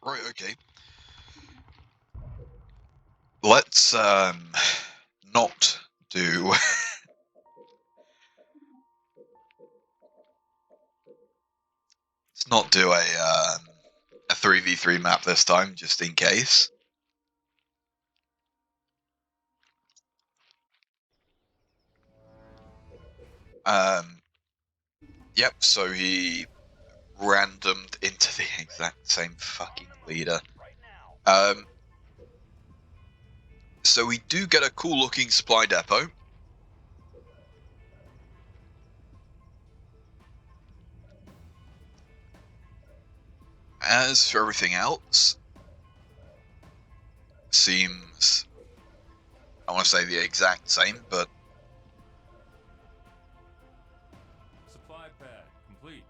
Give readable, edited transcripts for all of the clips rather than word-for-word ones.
Right, okay. Let's not do let's not do a 3v3 map this time, just in case. Um yep, so he randomed into the exact same fucking leader. So we do get a cool looking supply depot. As for everything else, seems, I want to say the exact same, but Supply pad complete.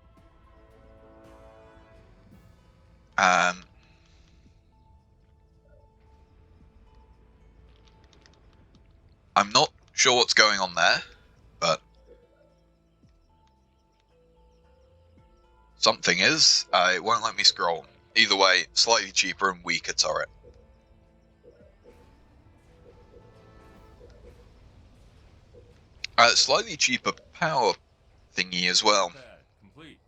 I'm not sure what's going on there, but something is. It won't let me scroll. Either way, slightly cheaper and weaker turret. Slightly cheaper power thingy as well. Pad complete.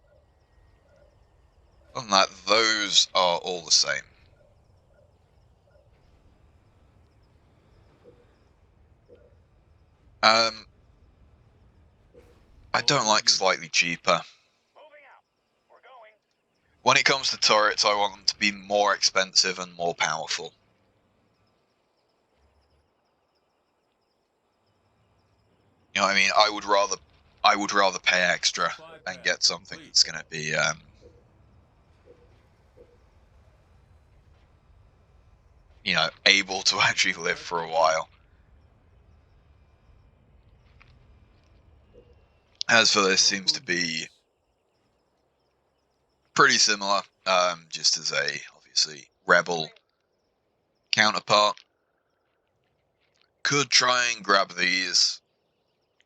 Other than that, those are all the same. I don't like slightly cheaper. When it comes to turrets, I want them to be more expensive and more powerful. You know what I mean? I would rather pay extra and get something that's going to be you know, able to actually live for a while. As for this, seems to be pretty similar, just as a obviously rebel counterpart. Could try and grab these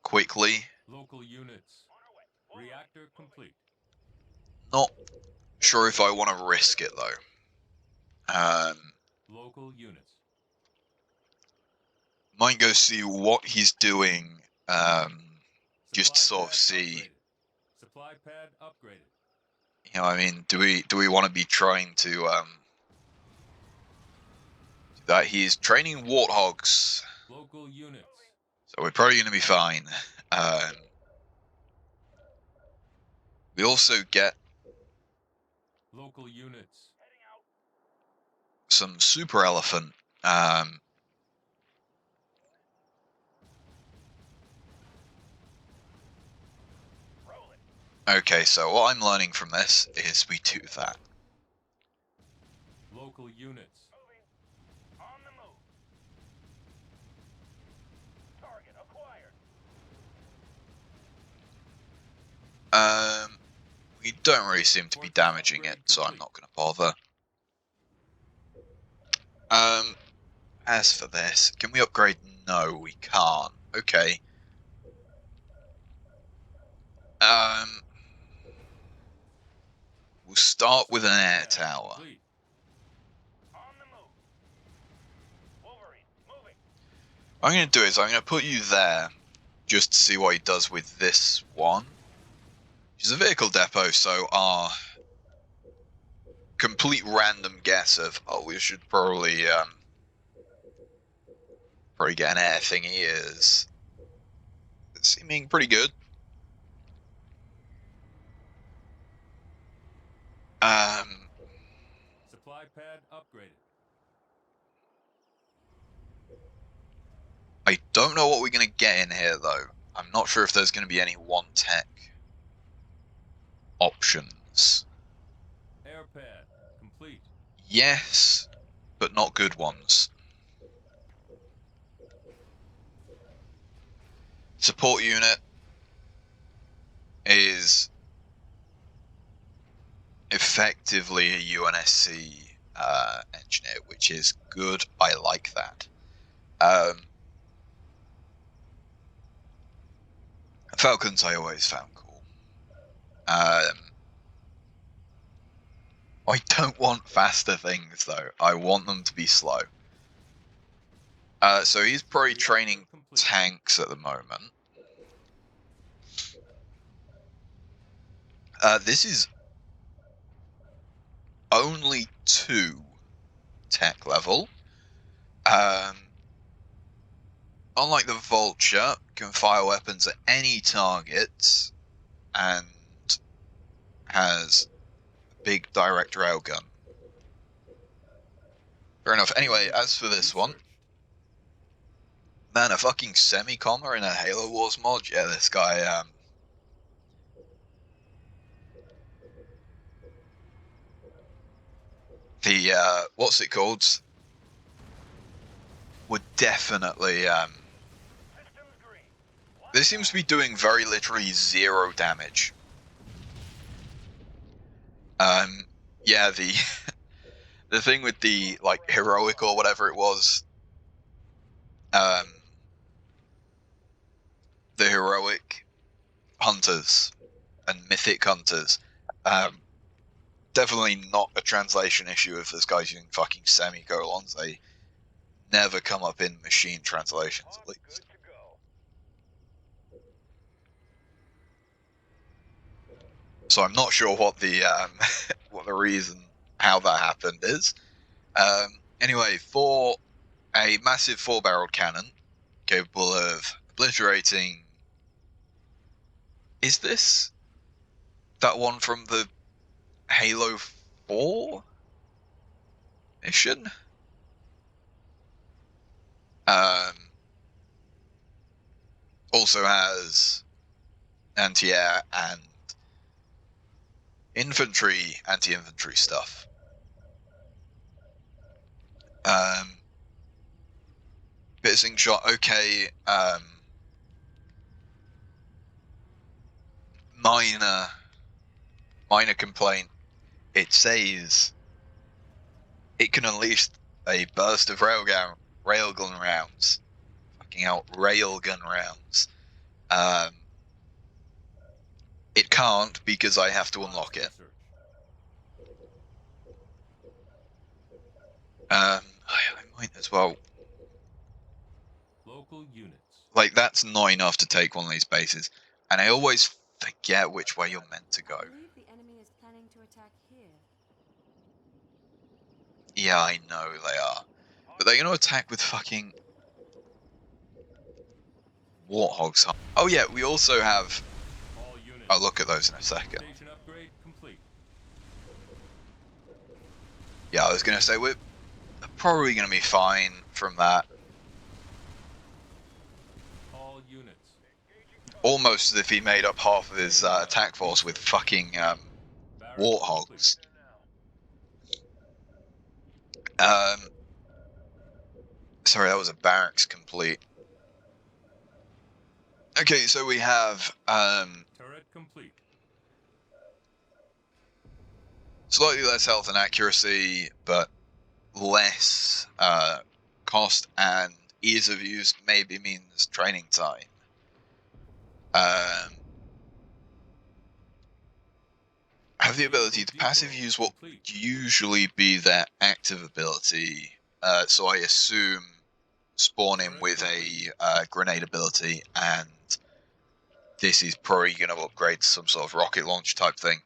quickly. Local units. Reactor complete. Not sure if I want to risk it though. Local units. Might go see what he's doing. Just to sort of see. Upgraded. Supply pad upgraded. You know, I mean, do we want to be trying to do that? He's training warthogs. Local units. So we're probably going to be fine. We also get Local units. some super elephant. Okay, so what I'm learning from this is we do that. Local units. On the move. Target acquired. We don't really seem to be damaging it, so I'm not going to bother. As for this, can we upgrade? No, we can't. Okay. We'll start with an air tower. What I'm going to do is I'm going to put you there just to see what he does with this one. Which is a vehicle depot, so our complete random guess of, oh, we should probably get an air thingy is seeming pretty good. Supply pad upgraded. I don't know what we're going to get in here, though. I'm not sure if there's going to be any one tech options. Air pad complete. Yes, but not good ones. Support unit is effectively a UNSC engineer, which is good. I like that. Falcons I always found cool. I don't want faster things, though. I want them to be slow. So he's probably training tanks at the moment. This is only 2 tech level. Unlike the Vulture, can fire weapons at any target and has a big direct railgun. Fair enough. Anyway, as for this one, man, a fucking semi-comma in a Halo Wars mod? Yeah, this guy, what's it called? Would definitely, this seems to be doing very literally 0 damage. Yeah, the the thing with the, like, heroic or whatever it was, the heroic hunters and mythic hunters, definitely not a translation issue if this guy's using fucking semicolons. They never come up in machine translations, at least. So I'm not sure what the what the reason how that happened is. Anyway, for a massive 4-barreled cannon capable of obliterating, is this that one from the Halo 4 mission? Also has anti-air and infantry, anti-infantry stuff. Piercing shot, okay. Minor complaint. It says it can unleash a burst of railgun rounds. Fucking hell, railgun rounds. It can't because I have to unlock it. I might as well. Local units. Like, that's not enough to take one of these bases, and I always forget which way you're meant to go. I believe the enemy is planning to attack here. Yeah, I know they are, but they're going to attack with fucking warthogs. Oh yeah, we also have. I'll look at those in a second. Station upgrade complete. Yeah, I was going to say we're probably going to be fine from that. All units. Almost as if he made up half of his attack force with fucking warthogs. Sorry, that was a barracks complete. Okay, so we have Turret complete. slightly less health and accuracy, but less cost, and ease of use maybe means training time. Have the ability to passive use what would usually be their active ability, so I assume spawn in with a grenade ability, and this is probably going to upgrade to some sort of rocket launch type thing.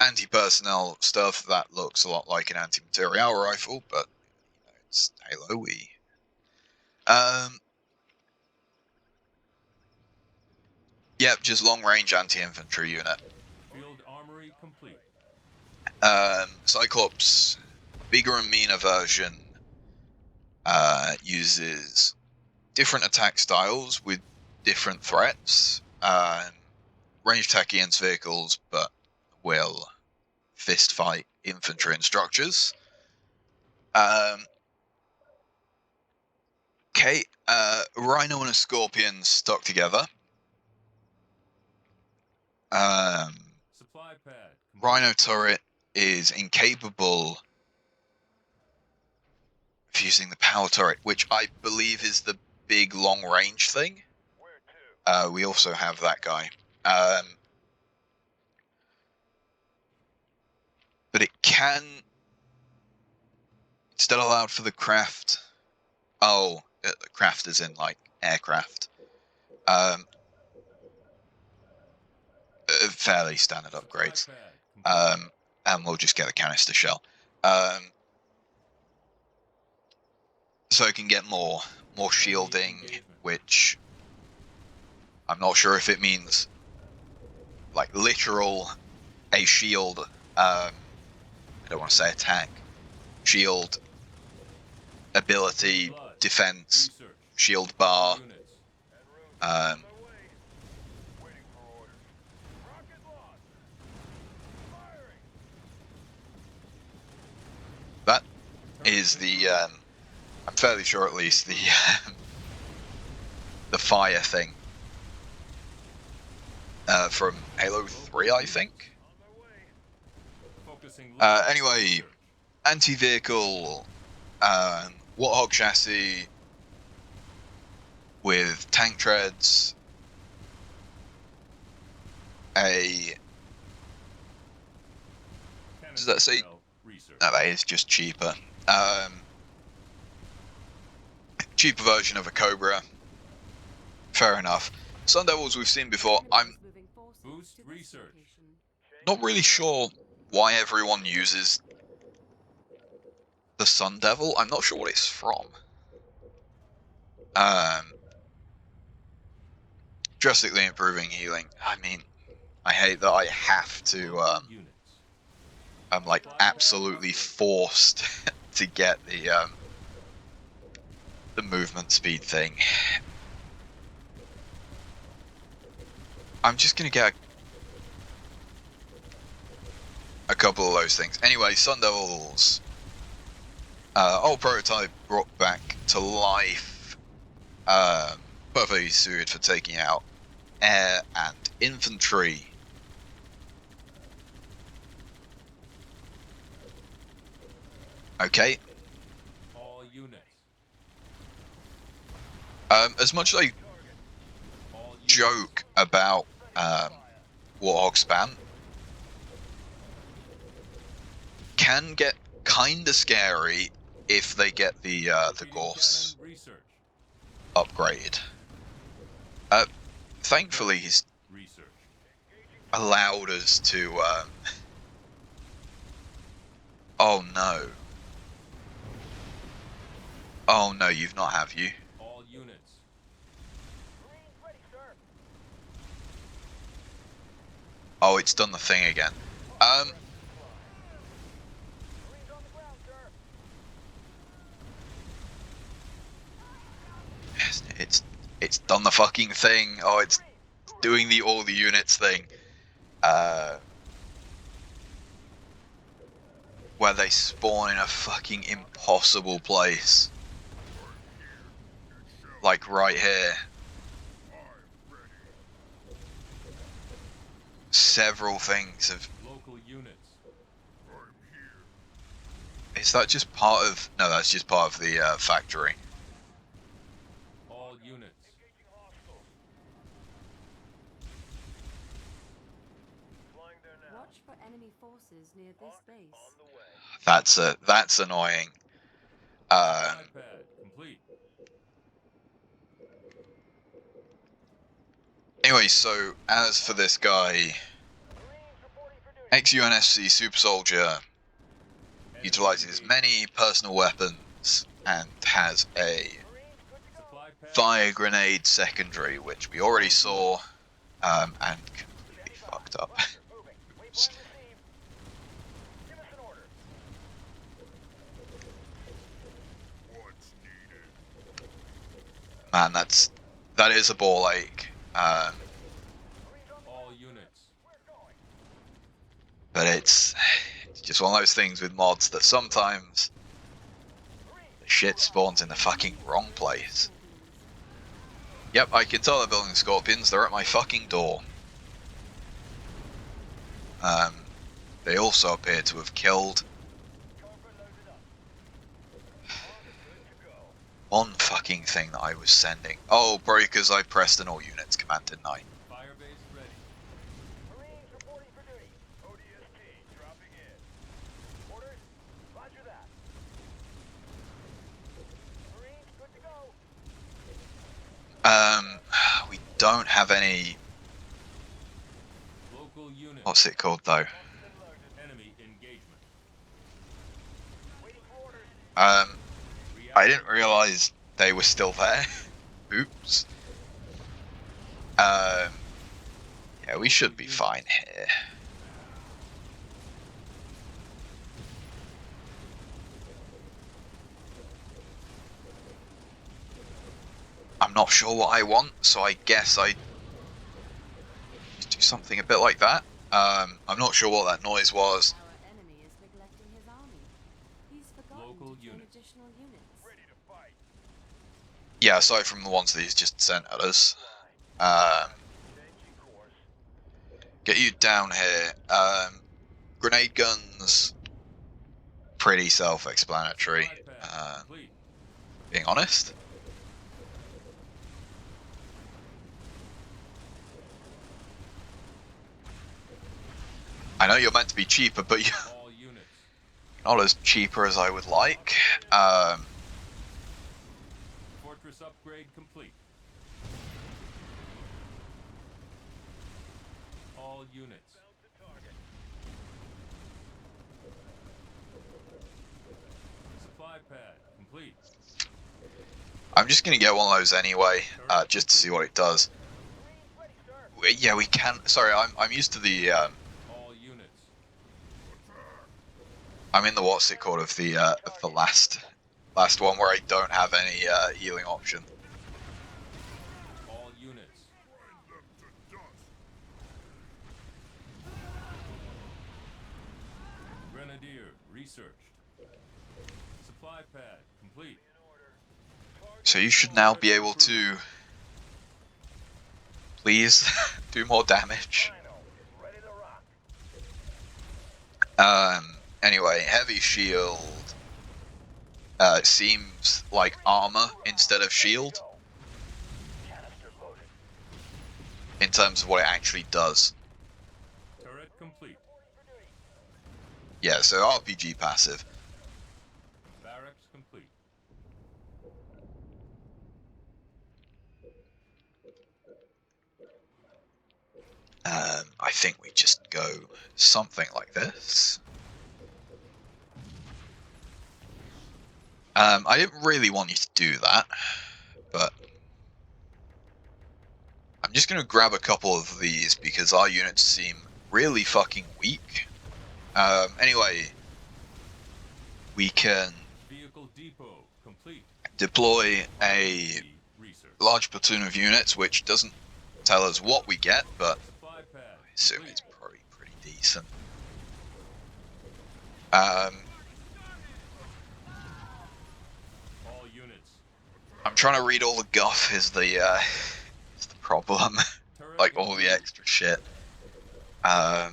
Anti-personnel stuff, that looks a lot like an anti-material rifle, but you know, it's Halo. Yep, just long-range anti-infantry unit. Field armory complete. Cyclops, bigger and meaner version, uses different attack styles with different threats. Range attack against vehicles, but will fist fight infantry and structures. Okay, Rhino and a Scorpion stuck together. Supply pad. Complete. Rhino turret is incapable of using the power turret, which I believe is the big long range thing. We also have that guy. can instead allowed for the craft. Oh, craft is in like aircraft. Fairly standard upgrades. And we'll just get the canister shell. So I can get more shielding, which I'm not sure if it means like literal a shield. I don't want to say attack. Shield ability, defense, shield bar. That is the I'm fairly sure at least the fire thing from Halo 3, I think. Anyway, anti-vehicle Warthog chassis with tank treads, does that say? No, that is just cheaper. Cheaper version of a Cobra. Fair enough. Sun Devils we've seen before. I'm not really sure why everyone uses the Sun Devil. I'm not sure what it's from. Drastically improving healing. I mean, I hate that I have to. I'm like absolutely forced to get the movement speed thing. I'm just gonna get a couple of those things. Anyway, Sun Devils. Old prototype brought back to life. Perfectly suited for taking out air and infantry. Okay. All units. As much as I joke about Warthog spam, can get kinda scary if they get the Gorse upgrade. Thankfully he's allowed us to oh no. Oh no, you've not, have you? All units. Oh, it's done the thing again. It's done the fucking thing. Oh, it's doing the all the units thing. Where they spawn in a fucking impossible place. Like right here. Several things have... Local units. Is that just part of... No, that's just part of the factory. All units. Watch for enemy forces near this base. That's annoying. Complete. Anyway, so as for this guy, ex-UNSC super soldier, utilizes many personal weapons and has a fire grenade secondary, which we already saw, and completely fucked up. Man, that is a ball ache. All units. But it's just one of those things with mods that sometimes the shit spawns in the fucking wrong place. Yep, I can tell they're building scorpions. They're at my fucking door. They also appear to have killed one fucking thing that I was sending. Oh, breakers, I pressed an all units command, didn't I? Firebase ready. don't have any. Local unit. What's it called though? Enemy engagement. I didn't realize they were still there. Oops. Yeah, we should be fine here. I'm not sure what I want, so I guess I do something a bit like that. I'm not sure what that noise was. Our enemy is neglecting his army. He's forgotten Local to train units. additional units. Yeah, aside from the ones that he's just sent at us. Get you down here. Grenade guns, pretty self-explanatory. Supply pad complete. Being honest. I know you're meant to be cheaper, but you're All units. not as cheaper as I would like. Fortress upgrade complete. All units. Supply pad complete. I'm just going to get one of those anyway, just to see what it does. Yeah, we can. Sorry, I'm used to the. All units. I'm in the what's it called of the last one where I don't have any healing option. All units. Grenadier researched. Supply pad complete. So you should now be able to. Please do more damage. Anyway, heavy shield seems like armor instead of shield in terms of what it actually does. Turret complete. Yeah, so RPG passive. Barracks complete. I think we just go something like this. I didn't really want you to do that, but I'm just going to grab a couple of these because our units seem really fucking weak. Anyway, we can Vehicle depot complete. deploy a Research. large platoon of units, which doesn't tell us what we get, but Supply pad I assume complete. it's probably pretty decent. All units. I'm trying to read all the guff is the problem. Turret Like all the included. extra shit. All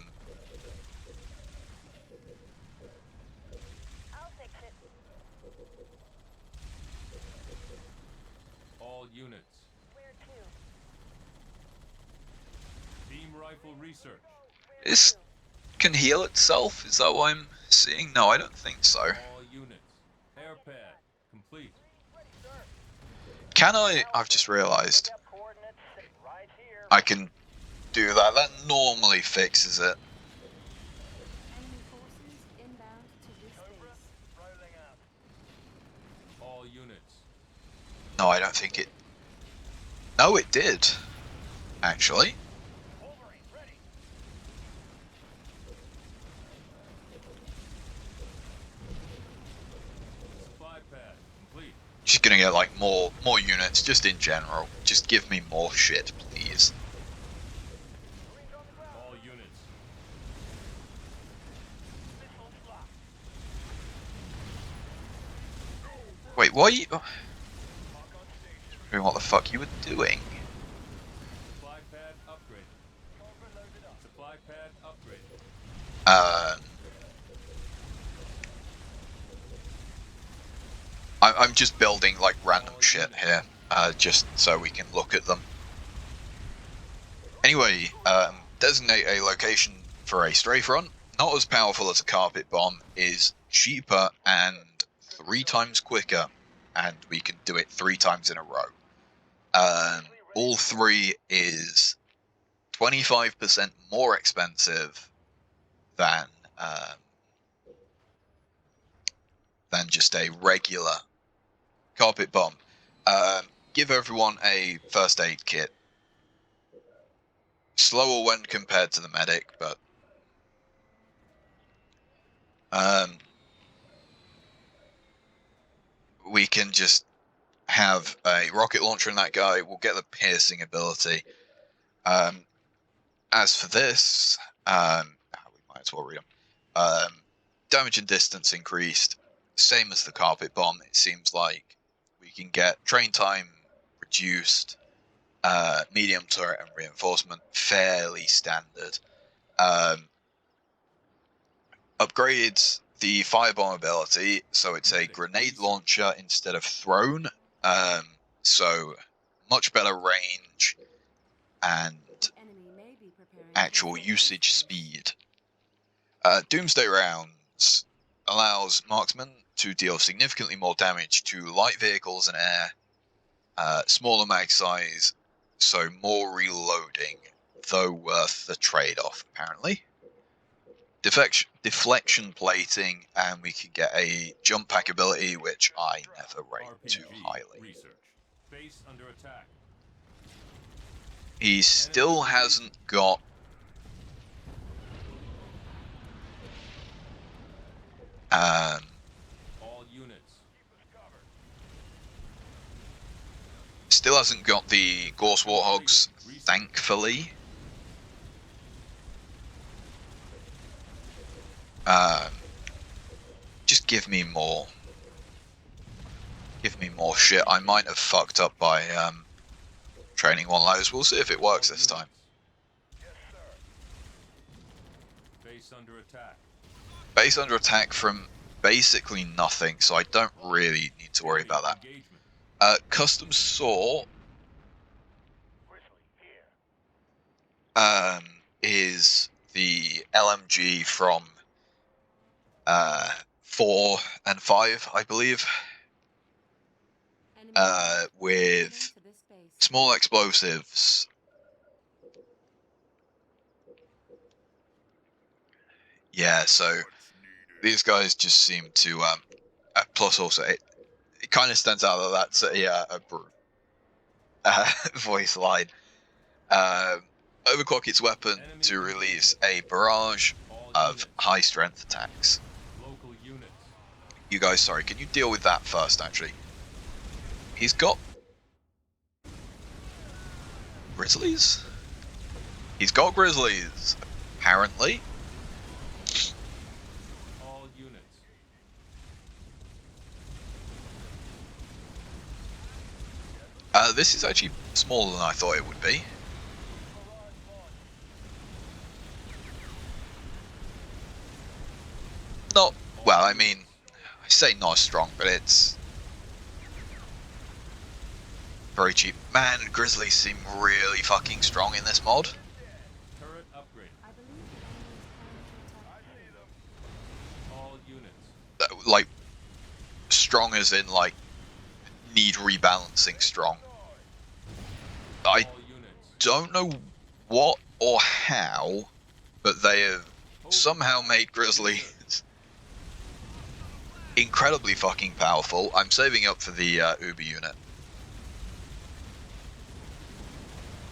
units. Beam rifle research. This can heal itself? Is that what I'm seeing? No, I don't think so. All units. Air pad complete. Can I? I've just realised. I can do that. That normally fixes it. Enemy forces inbound to this base. All units. No, I don't think it... No, it did. Actually. Supply pad complete. Just gonna get like more units, just in general. Just give me more shit, please. All units. Wait, what are you... What the fuck you were doing? Supply pad upgraded. Supply pad upgraded. I'm just building like random shit here, just so we can look at them. Anyway, designate a location for a strafe run. Not as powerful as a carpet bomb, is cheaper and 3 times quicker, and we can do it 3 times in a row. all three is 25% more expensive than just a regular carpet bomb. Give everyone a first aid kit. Slower when compared to the medic, but we can just have a rocket launcher in that guy. We'll get the piercing ability. As for this, we might as well read them. Damage and distance increased, same as the carpet bomb. It seems like we can get train time reduced, medium turret and reinforcement fairly standard. Upgrades the firebomb ability, so it's a grenade launcher instead of thrown. So much better range and Enemy may be preparing actual for usage resistance. speed. Doomsday Rounds allows marksmen to deal significantly more damage to light vehicles and air. Smaller mag size, so more reloading, though worth the trade-off, apparently. Deflection plating, and we can get a jump pack ability, which I never rate too highly. Research. Base under attack. He still hasn't got All units. still hasn't got the Gorse Warthogs, thankfully. Just give me more. Give me more shit. I might have fucked up by training one of those. We'll see if it works this time. Base under attack. Base under attack from basically nothing, so I don't really need to worry about that. Custom saw is the LMG from 4 and 5, I believe, Enemy with to this base. small explosives. Yeah, so these guys just seem to plus also it kind of stands out that that's a voice line. Overclock its weapon to release a barrage of high strength attacks. Local units. You guys, sorry, can you deal with that first, actually? He's got Grizzlies? He's got Grizzlies, apparently. All units. This is actually smaller than I thought it would be. Not, well, I mean, I say not strong, but it's very cheap. Man, Grizzlies seem really fucking strong in this mod. Turret upgrade. I believe the enemy is planning to attack here. All units. Like, strong as in, like, need rebalancing strong. I All units. don't know what or how, but they have somehow made Grizzlies incredibly fucking powerful. I'm saving up for the Uber unit.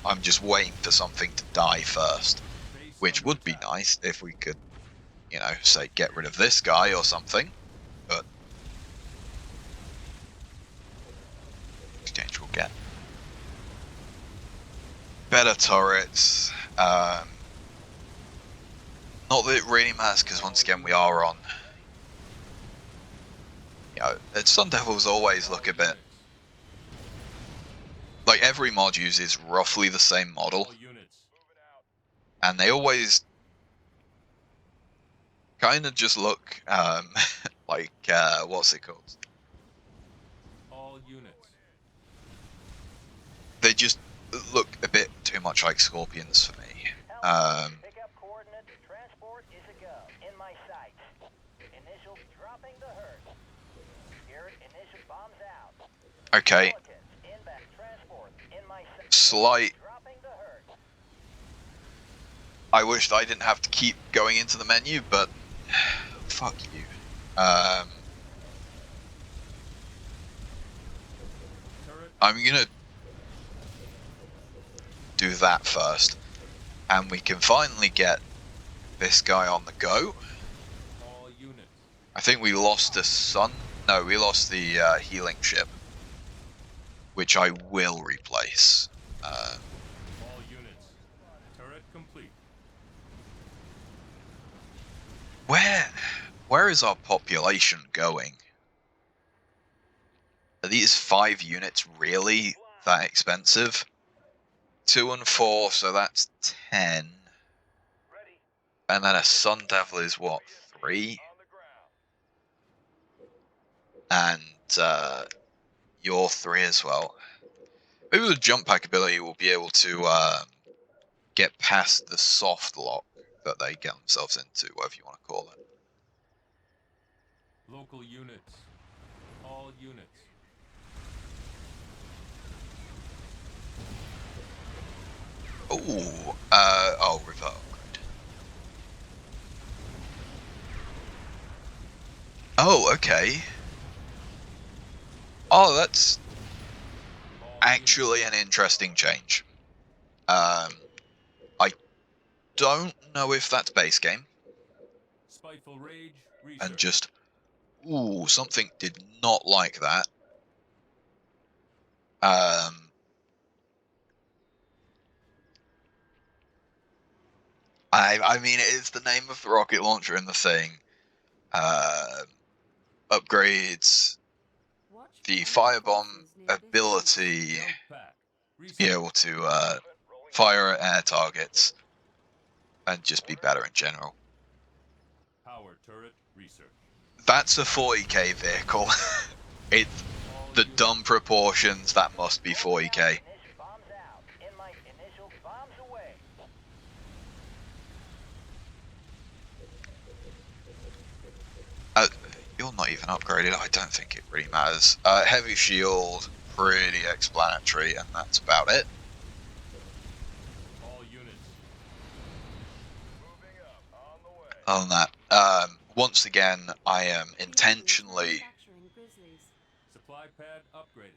I'm just waiting for something to die first, Base which under would be attack. nice if we could, you know, say get rid of this guy or something, but exchange will get better turrets. Not that it really matters, because once again we are on, you know, Sun Devils always look a bit like every mod uses roughly the same model, All units. and they always kind of just look like what's it called? All units. They just look a bit too much like Scorpions for me. Pickup coordinates. Transport is a go. In my sight. Initial dropping the herd. Garrett, initial bombs out. Okay, Inbound transport. slight. I wished I didn't have to keep going into the menu, but fuck you. I'm gonna do that first, and we can finally get this guy on the go. All units. I think we lost the sun. No, we lost the healing ship, which I will replace. All units. Turret complete. Where is our population going? Are these 5 units really that expensive? 2 and 4, so that's 10. And then a Sun Devil is what, 3? And you're 3 as well. Maybe with jump pack ability we'll be able to get past the soft lock that they get themselves into, whatever you want to call it. Local units. All units. Ooh, revert upgrade. Oh, okay. Oh, that's All actually an interesting change. I don't know if that's base game, Spiteful rage. Research. and just, ooh, something did not like that. I mean, it is the name of the rocket launcher in the thing. Upgrades Watch the for enemy firebomb forces near this ability Jump pack. to be Research. able to fire at air targets and just be better in general. Power turret. Research. That's a 40k vehicle. It's All the units. dumb proportions, that must be 40k. You're not even upgraded, I don't think it really matters. Heavy shield, pretty explanatory, and that's about it. All units. Other than that, once again, I am Vehicles intentionally manufacturing Grizzlies. Supply pad upgraded.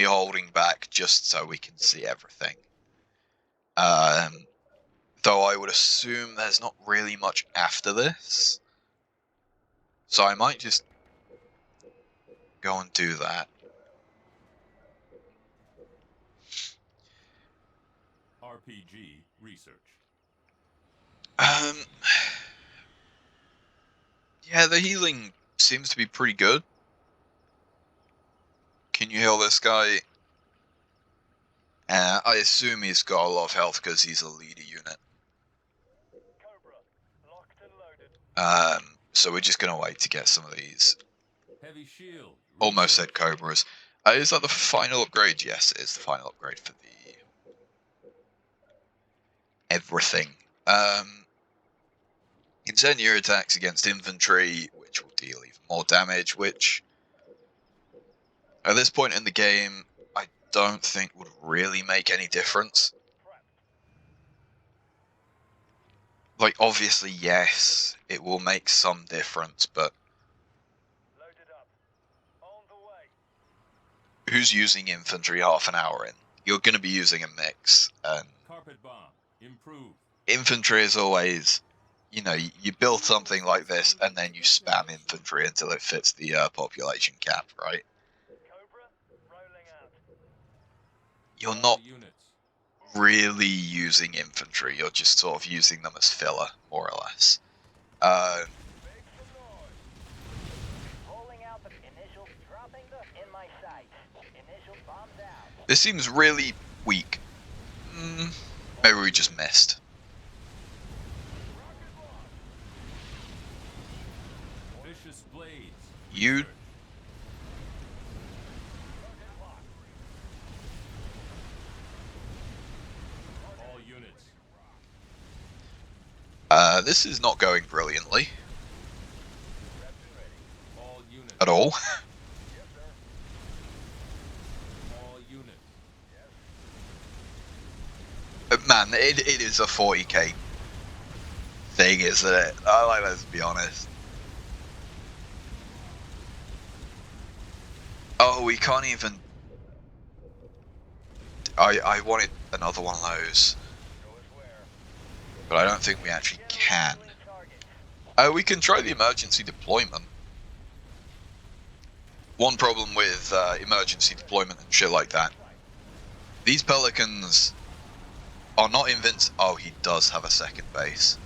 holding back just so we can see everything. Though I would assume there's not really much after this. So I might just go and do that. RPG. Research. Yeah, the healing seems to be pretty good. Can you heal this guy? I assume he's got a lot of health because he's a leader unit. So we're just gonna wait to get some of these. Heavy shield. Almost Research. said Cobras. Is that the final upgrade? Yes, it is the final upgrade for the everything. Incendiary attacks against infantry, which will deal even more damage, which at this point in the game I don't think would really make any difference. Like, obviously, yes, it will make some difference, but who's using infantry half an hour in? You're going to be using a mix, and Carpet bomb. Improve. infantry is always, you know, you build something like this and then you spam infantry until it fits the population cap, right? You're All not units. really using infantry, you're just sort of using them as filler, more or less. This seems really weak. Maybe we just missed. Vicious blades. You Research. All units. this is not going brilliantly All units. at all. All units. it is a 40k thing, isn't it? Let's be honest. Oh, we can't even. I wanted another one of those, but I don't think we actually can. We can try the emergency deployment. One problem with emergency deployment and shit like that, these pelicans are not invincible. Oh, he does have a second base.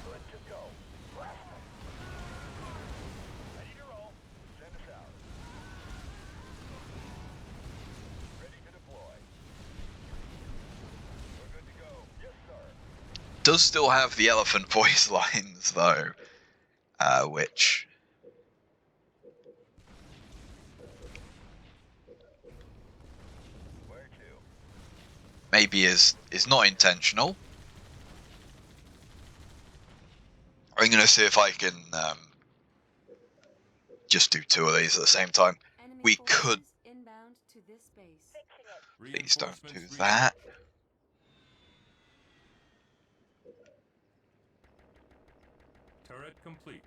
Does still have the elephant voice lines though, which maybe is not intentional. I'm gonna see if I can just do two of these at the same time. Enemy We forces could. inbound to this base. Please don't do Reinforcements that. Turret complete.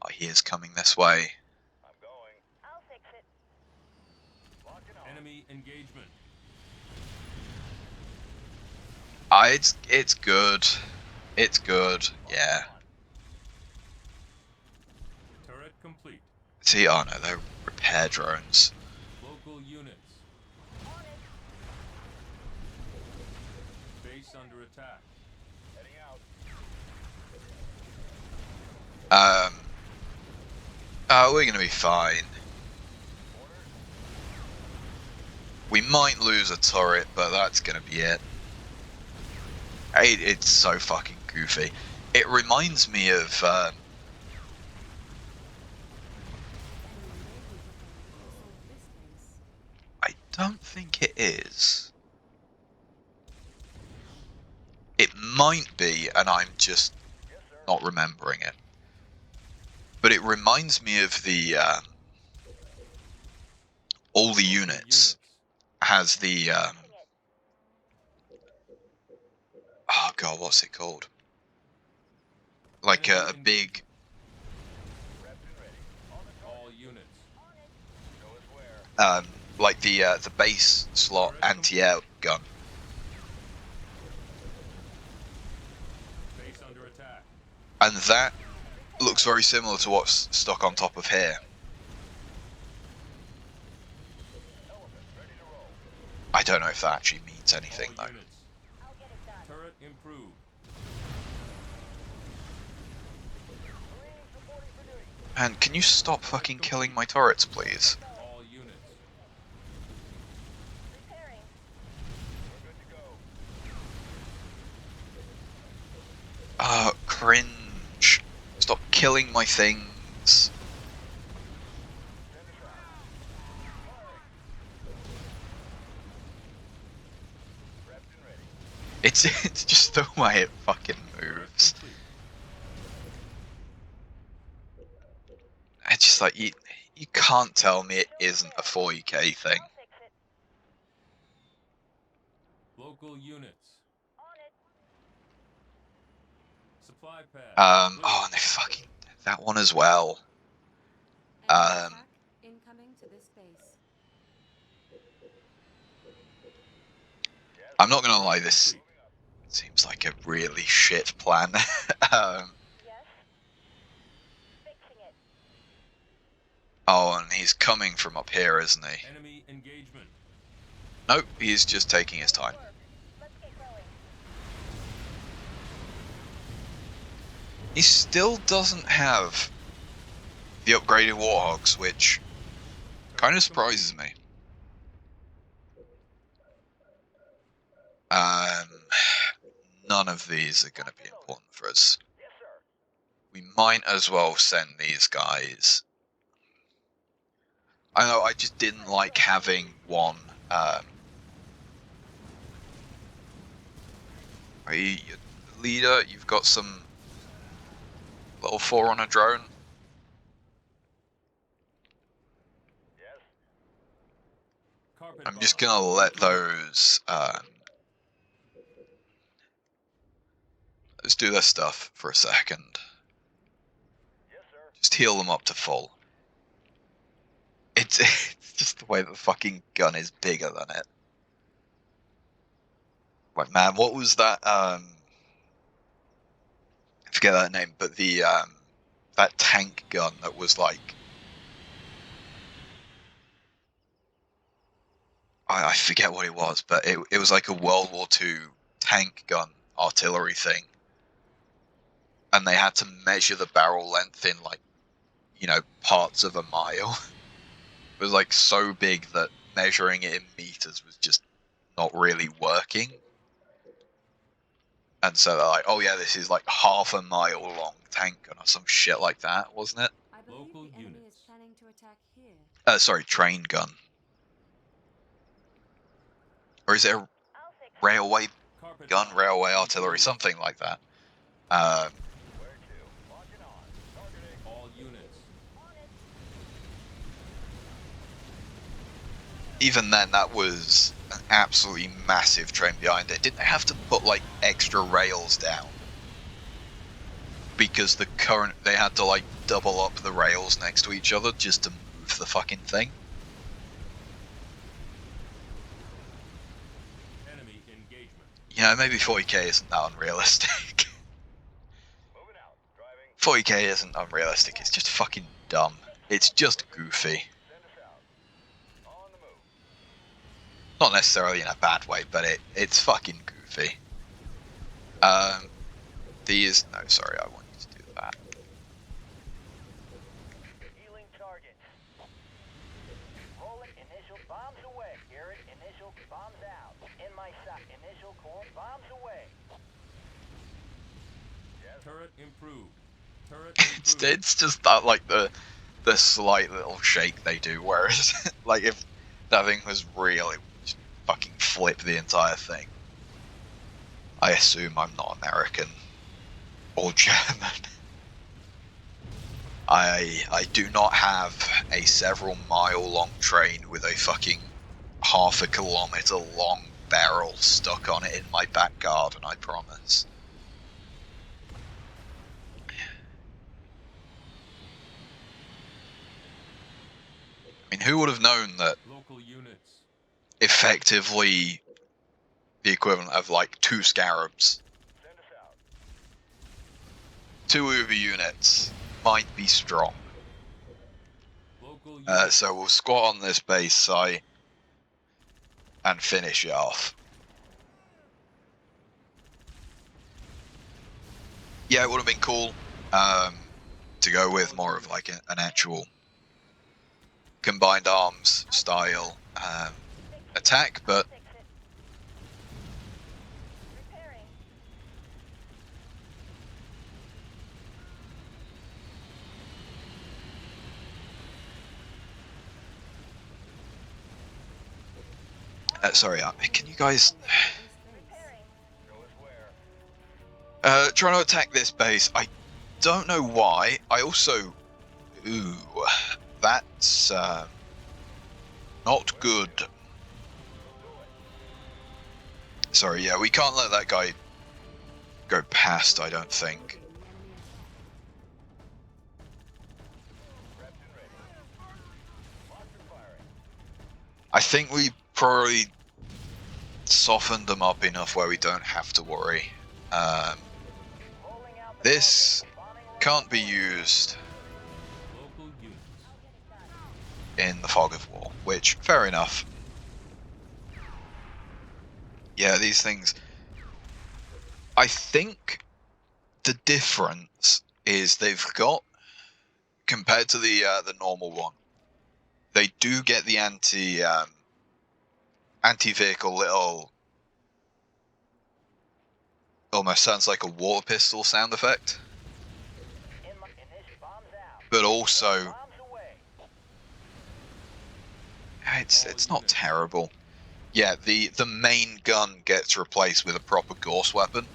Oh, he is coming this way. I'll fix it. Enemy engagement. It's good. It's good. Yeah. Turret complete. See, oh no, they're repair drones. Local units. Base under attack. We're gonna be fine. We might lose a turret, but that's gonna be it. It's so fucking goofy. It reminds me of. Enemy may be preparing to assault this base. I don't think it is. It might be, and I'm just not remembering it. But it reminds me of the all the units has the oh god, what's it called? Like a big All units. like the base slot anti-air gun. Base under attack. And that looks very similar to what's stuck on top of here. I don't know if that actually means anything All though. units. Turret improved. And can you stop fucking killing my turrets, please? All units. Cringe. Stop killing my things. It's just the way it fucking moves. Complete. It's just like you can't tell me it isn't a 40k thing. Local units. Supply pad. Oh, and they fucking that one as well. Enemy Um, attack incoming to this base. I'm not gonna lie, this seems like a really shit plan. Oh, and he's coming from up here, isn't he? Enemy engagement. Nope, he's just taking his time. He still doesn't have the upgraded Warhogs, which kind of surprises me. None of these are going to be important for us. We might as well send these guys. I know, I just didn't like having one. Leader, you've got some level 4 on a drone. I'm just gonna let those. Let's do this stuff for a second. Yes, sir. Just heal them up to full. It's just the way that the fucking gun is bigger than it. Like, man, what was that? I forget that name, but the that tank gun that was like, I forget what it was, but it was like a World War II tank gun artillery thing, and they had to measure the barrel length in like, parts of a mile. It was like so big that measuring it in meters was just not really working. And so they're like, oh yeah, this is like half a mile long tank gun or some shit like that, wasn't it? I believe Local the enemy is units. planning to attack here. Sorry, train gun. Or is it a railway Carpet gun, bomb. railway artillery, something like that? Where to? Launching on. Targeting. All units. Even then, that was an absolutely massive train behind it. Didn't they have to put like extra rails down? Because they had to like double up the rails next to each other just to move the fucking thing. Enemy engagement. Maybe 40k isn't that unrealistic. Moving out. Driving. 40k isn't unrealistic, it's just fucking dumb. It's just goofy. Send us out. On the move. Not necessarily in a bad way, but it's fucking goofy. No, sorry, I want you to do that. Healing targets. Rolling initial bombs away. Garrett, initial bombs out. In my sight. Initial core bombs away. Turret improved. Turret improved. It's just that, like, the slight little shake they do, whereas, like, if that thing was real, it would just fucking flip the entire thing. I assume I'm not American or German. I do not have a several mile long train with a fucking half a kilometer long barrel stuck on it in my back garden, I promise. I mean, who would have known that Local units. effectively the equivalent of like 2 scarabs, Send us out. 2 Uber units might be strong. Local units. So we'll squat on this base site and finish it off. Yeah, it would have been cool to go with more of like an actual combined arms style attack, but Fix it. Repairing. sorry, can you guys Repairing. Show us where. trying to attack this base? I don't know why. I also, ooh, that's not good. Sorry, yeah, we can't let that guy go past, I don't think. Prepped and ready. Launcher firing. I think we probably softened them up enough where we don't have to worry. Rolling out the This bombing can't be used Local units. in the fog of war, which, fair enough. Yeah, these things, I think the difference is they've got, compared to the normal one, they do get the anti-vehicle little, almost sounds like a water pistol sound effect, in my initial bombs out. but also Bombs away. it's not terrible. Yeah, the main gun gets replaced with a proper Gauss weapon,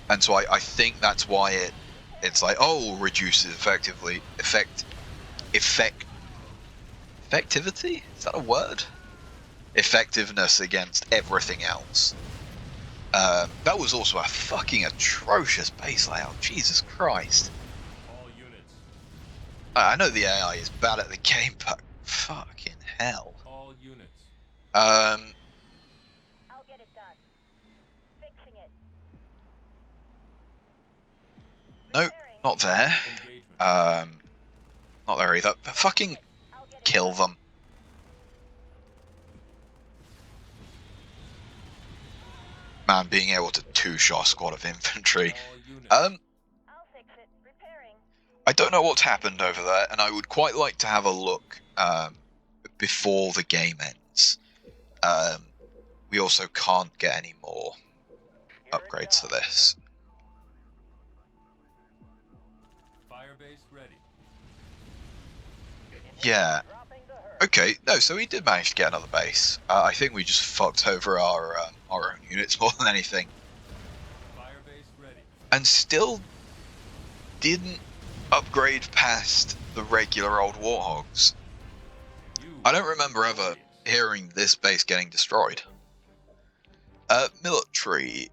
and so I think that's why it's like, oh, reduces effectively effectiveness effectivity? Is that a word? Effectiveness against everything else. That was also a fucking atrocious base layout. Jesus Christ. All units. I know the AI is bad at the game, but fucking hell. All units. I'll get it done. Fixing it. No, Repairing. not there. Engagement. Not there either. But fucking I'll get it kill done. them. Man, being able to two-shot a squad of infantry. All units. I'll fix it. Repairing. I don't know what's happened over there, and I would quite like to have a look before the game ends. We also can't get any more upgrades for this. Firebase ready. Yeah. Dropping the herd. Okay. No. So we did manage to get another base. I think we just fucked over our own units more than anything, Firebase ready. and still didn't upgrade past the regular old Warhogs. You I don't remember ever glorious. hearing this base getting destroyed. Military.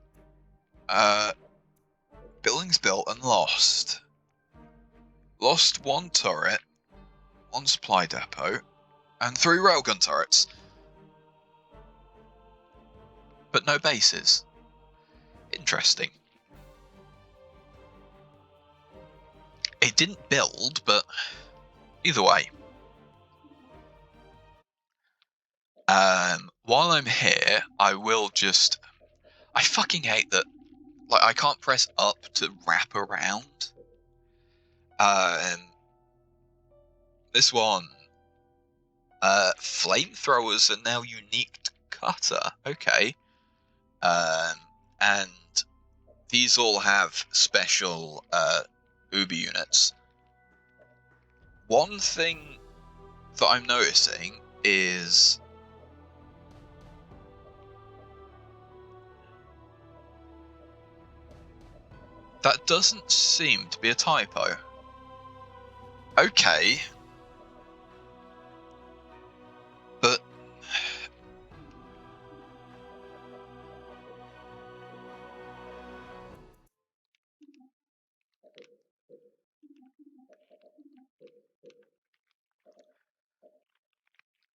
Buildings built and lost. Lost one turret, one supply depot, and 3 railgun turrets. But no bases. Interesting. It didn't build, but either way. While I'm here, I will just... I fucking hate that. Like, I can't press up to wrap around. This one. Flamethrowers are now unique to cutter. Okay. And these all have special Uber units. One thing that I'm noticing is that doesn't seem to be a typo. Okay. But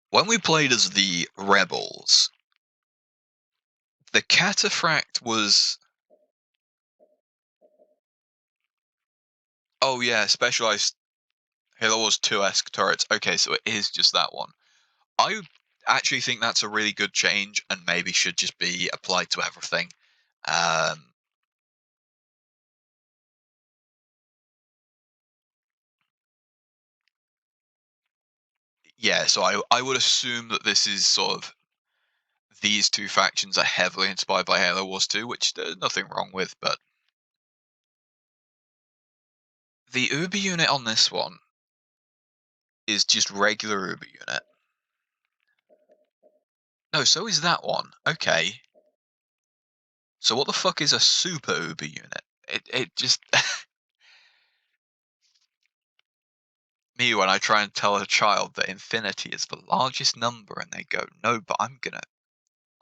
when we played as the Rebels, the Cataphract was... Oh yeah, specialized Halo Wars 2-esque turrets. Okay, so it is just that one. I actually think that's a really good change and maybe should just be applied to everything. Yeah, so I would assume that this is sort of... These two factions are heavily inspired by Halo Wars 2, which there's nothing wrong with, but... The Uber unit on this one is just regular Uber unit. No, so is that one. Okay. So what the fuck is a super Uber unit? It just... Me, when I try and tell a child that infinity is the largest number, and they go, no, but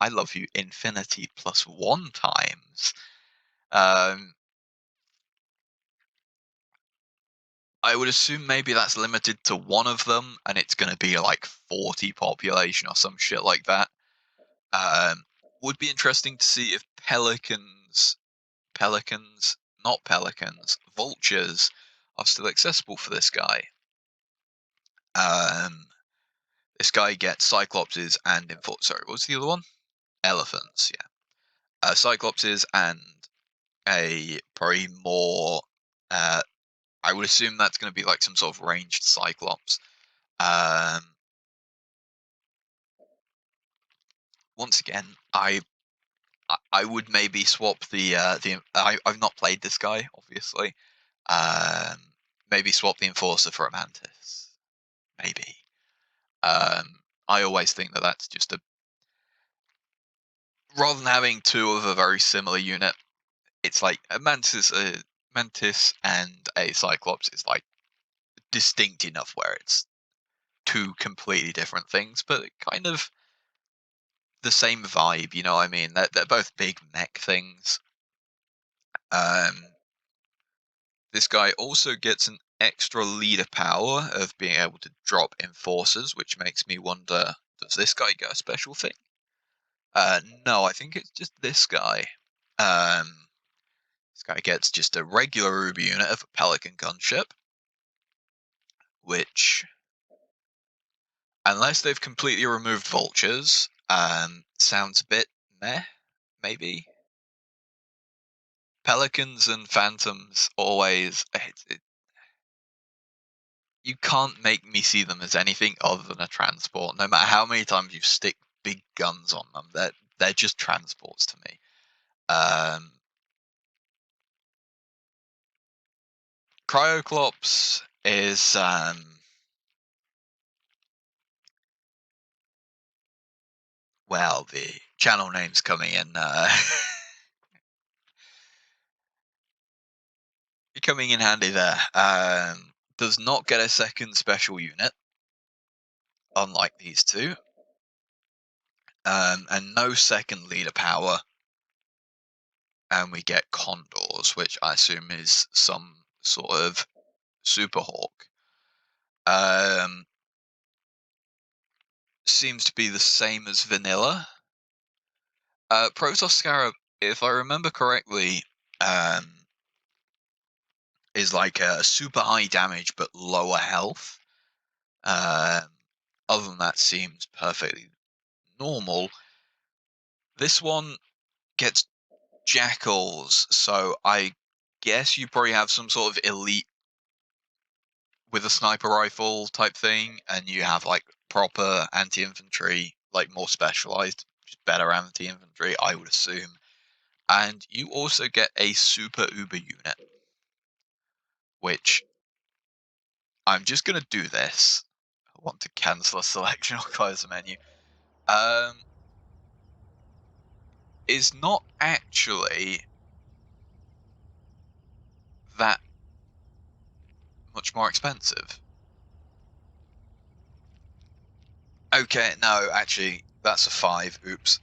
I love you infinity plus 1 times. I would assume maybe that's limited to one of them, and it's going to be like 40 population or some shit like that. Would be interesting to see if not pelicans, vultures are still accessible for this guy. This guy gets cyclopses and sorry, what was the other one? Elephants, yeah. Cyclopses and a probably more. I would assume that's going to be like some sort of ranged cyclops. Once again, I would maybe swap I've not played this guy, obviously. Maybe swap the Enforcer for a Mantis. Maybe. I always think that that's just a... Rather than having 2 of a very similar unit, it's like a Mantis and a Cyclops is like distinct enough where it's two completely different things, but kind of the same vibe. You know what I mean? They're both big mech things. This guy also gets an extra leader power of being able to drop enforcers, which makes me wonder, does this guy get a special thing? No, I think it's just this guy. This guy gets just a regular Ruby unit of a Pelican gunship, which, unless they've completely removed vultures, sounds a bit meh, maybe. Pelicans and phantoms always, you can't make me see them as anything other than a transport. No matter how many times you stick big guns on them, they're just transports to me. Cryoclops is well, the channel name's coming in. Coming in handy there. Does not get a second special unit, unlike these two. And no second leader power. And we get condors, which I assume is some sort of super hawk. Seems to be the same as vanilla. Protoss Scarab, if I remember correctly, is like a super high damage but lower health. Other than that, seems perfectly normal. This one gets jackals, so I guess you probably have some sort of elite with a sniper rifle type thing, and you have like proper anti-infantry, like more specialized, just better anti-infantry, I would assume. And you also get a super uber unit, which I'm just gonna do this. I want to cancel a selection or close the menu. Is not actually that much more expensive. Okay, no, actually, that's a 5. Oops.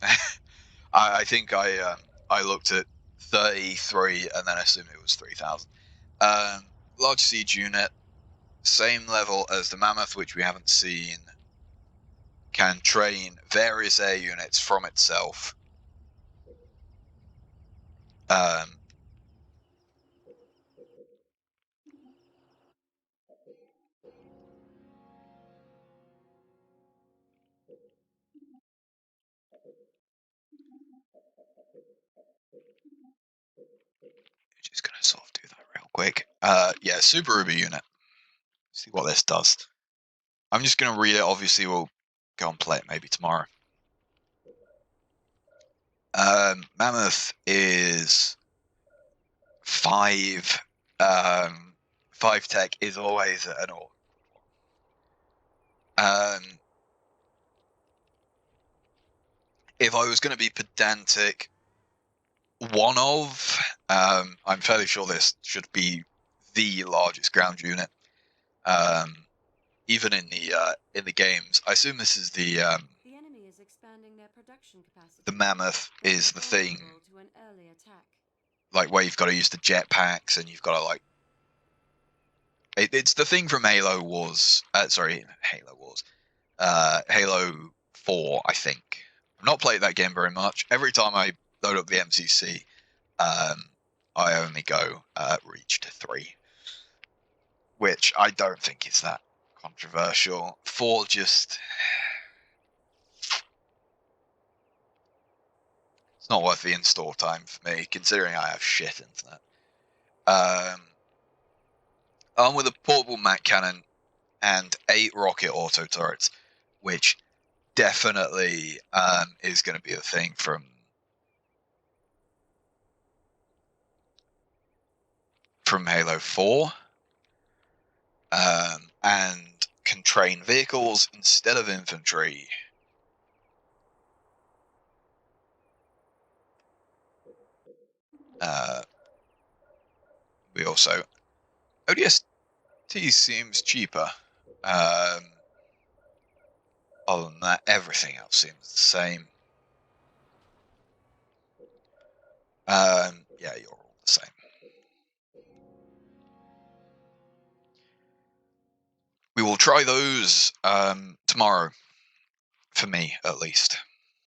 I think I looked at 33 and then assumed it was 3,000. Large siege unit, same level as the Mammoth, which we haven't seen. Can train various air units from itself. Just gonna sort of do that real quick. Yeah, Super Ruby unit. See what this does. I'm just gonna read it. Obviously, we'll go and play it maybe tomorrow. Mammoth is 5. 5 tech is always an awkward one. If I was going to be pedantic, I'm fairly sure this should be the largest ground unit. Even in the games, I assume this is The enemy is expanding their production capacity. the Mammoth is the thing, Vulnerable to an early attack. like where you've got to use the jetpacks and you've got to like. It's the thing from Halo Wars. Halo Wars. Halo 4, I think. I've not played that game very much. Every time I load up the MCC, I only go reach to 3, which I don't think is that controversial. 4 just... It's not worth the install time for me, considering I have shit internet. Armed with a portable mat cannon and 8 rocket auto turrets, which definitely is going to be a thing from Halo 4, and can train vehicles instead of infantry. We also ODST seems cheaper. Other than that, everything else seems the same. Yeah, you're all the same. We will try those tomorrow, for me at least.